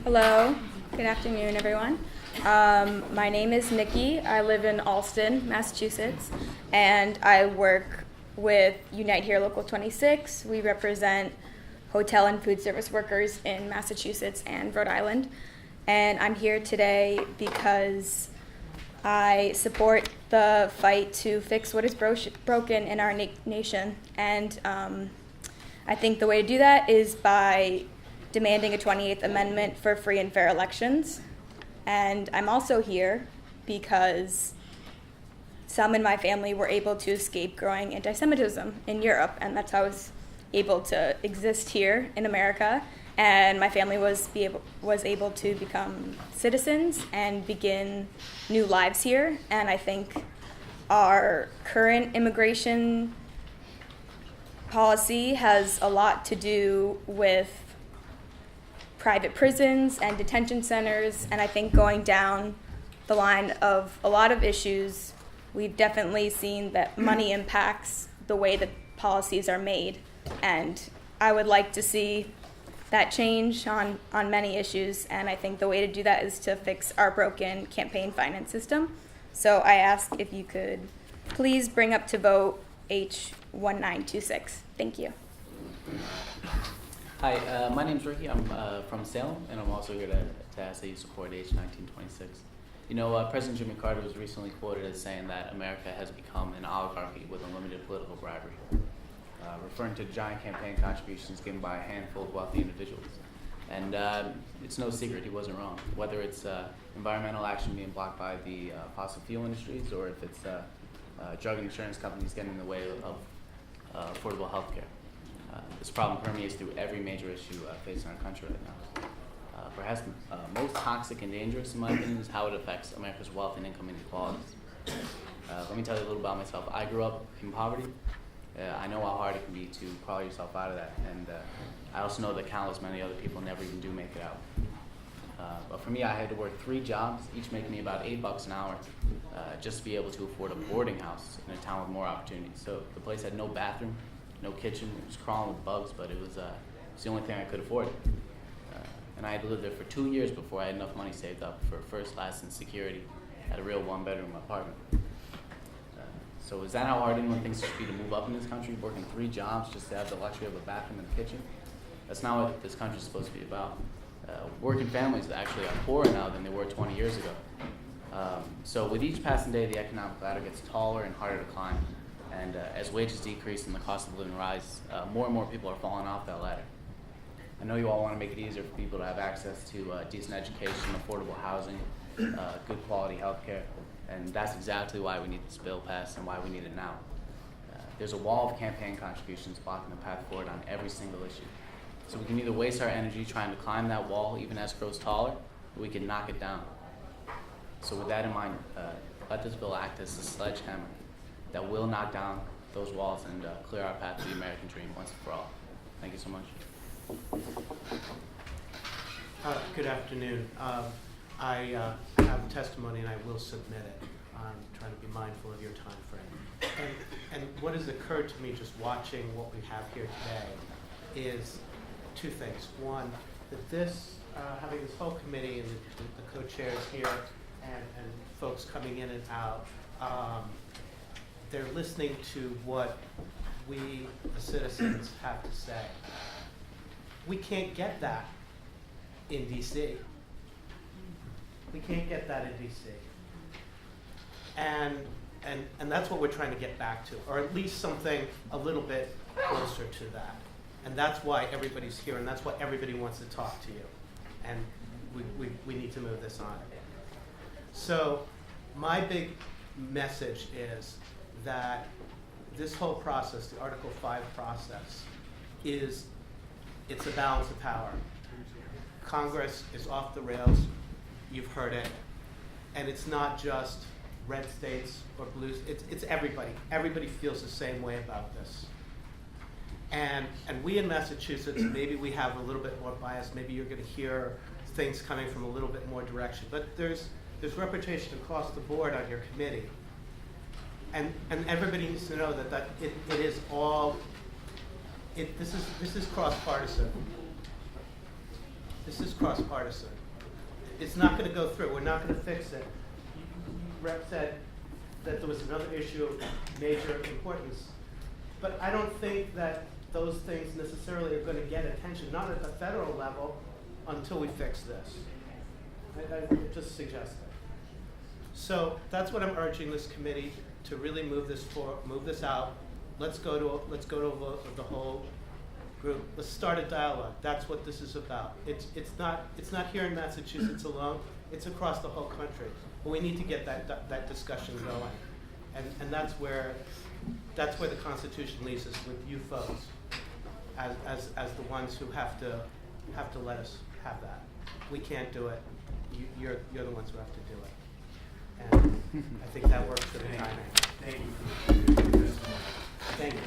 Hello, good afternoon, everyone. My name is Nicki. I live in Allston, Massachusetts, and I work with Unite Here Local 26. We represent hotel and food service workers in Massachusetts and Rhode Island. And I'm here today because I support the fight to fix what is broken in our nation. And I think the way to do that is by demanding a 28th Amendment for free and fair elections. And I'm also here because some in my family were able to escape growing anti-Semitism in Europe, and that's how I was able to exist here in America. And my family was able to become citizens and begin new lives here. And I think our current immigration policy has a lot to do with private prisons and detention centers, and I think going down the line of a lot of issues, we've definitely seen that money impacts the way that policies are made, and I would like to see that change on many issues, and I think the way to do that is to fix our broken campaign finance system. So I ask if you could please bring up to vote H.1926. Thank you. Hi, my name's Ricky. I'm from Salem, and I'm also here to ask that you support H.1926. You know, President Jimmy Carter was recently quoted as saying that America has become an oligarchy with unlimited political bribery, referring to giant campaign contributions given by a handful of wealthy individuals. And it's no secret he wasn't wrong, whether it's environmental action being blocked by the fossil fuel industries, or if it's drug and insurance companies getting in the way of affordable health care. This problem permeates through every major issue facing our country right now. Perhaps most toxic and dangerous, in my opinion, is how it affects America's wealth and income inequalities. Let me tell you a little about myself. I grew up in poverty. I know how hard it can be to crawl yourself out of that, and I also know that countless many other people never even do make it out. But for me, I had to work 3 jobs, each making me about $8 an hour, just to be able to afford a boarding house in a town with more opportunities. So the place had no bathroom, no kitchen. It was crawling with bugs, but it was the only thing I could afford. And I had to live there for 2 years before I had enough money saved up for first, last, and security at a real 1-bedroom apartment. So is that how hard anyone thinks it should be to move up in this country, working 3 jobs just to have the luxury of a bathroom and a kitchen? That's not what this country is supposed to be about. Working families actually are poorer now than they were 20 years ago. So with each passing day, the economic ladder gets taller and harder to climb. And as wages decrease and the cost of living rise, more and more people are falling off that ladder. I know you all want to make it easier for people to have access to decent education, affordable housing, good quality health care, and that's exactly why we need this bill passed and why we need it now. There's a wall of campaign contributions blocking the path forward on every single issue. So we can either waste our energy trying to climb that wall even as it grows taller, or we can knock it down. So with that in mind, let this bill act as a sledgehammer that will knock down those walls and clear our path to the American dream once and for all. Thank you so much. Good afternoon. I have testimony and I will submit it. I'm trying to be mindful of your time frame. And what has occurred to me just watching what we have here today is 2 things. One, that this, having this whole committee and the co-chairs here and folks coming in and out, they're listening to what we, the citizens, have to say. We can't get that in D.C. We can't get that in D.C. And that's what we're trying to get back to, or at least something a little bit closer to that. And that's why everybody's here, and that's why everybody wants to talk to you. And we need to move this on. So my big message is that this whole process, the Article 5 process, it's a balance of power. Congress is off the rails, you've heard it, and it's not just red states or blues, it's everybody. Everybody feels the same way about this. And we in Massachusetts, maybe we have a little bit more bias, maybe you're gonna hear things coming from a little bit more direction, but there's reputation across the board on your committee. And everybody needs to know that it is all, this is cross-partisan. This is cross-partisan. It's not going to go through. We're not going to fix it. Rep said that there was another issue of major importance. But I don't think that those things necessarily are going to get attention, not at the federal level, until we fix this. I just suggest that. So that's what I'm urging this committee to really move this out. Let's go to a vote of the whole group. Let's start a dialogue. That's what this is about. It's not here in Massachusetts alone. It's across the whole country. But we need to get that discussion going, and that's where the Constitution leaves us, with you folks as the ones who have to let us have that. We can't do it. You're the ones who have to do it. And I think that works for the timing. Thank you. Thank you.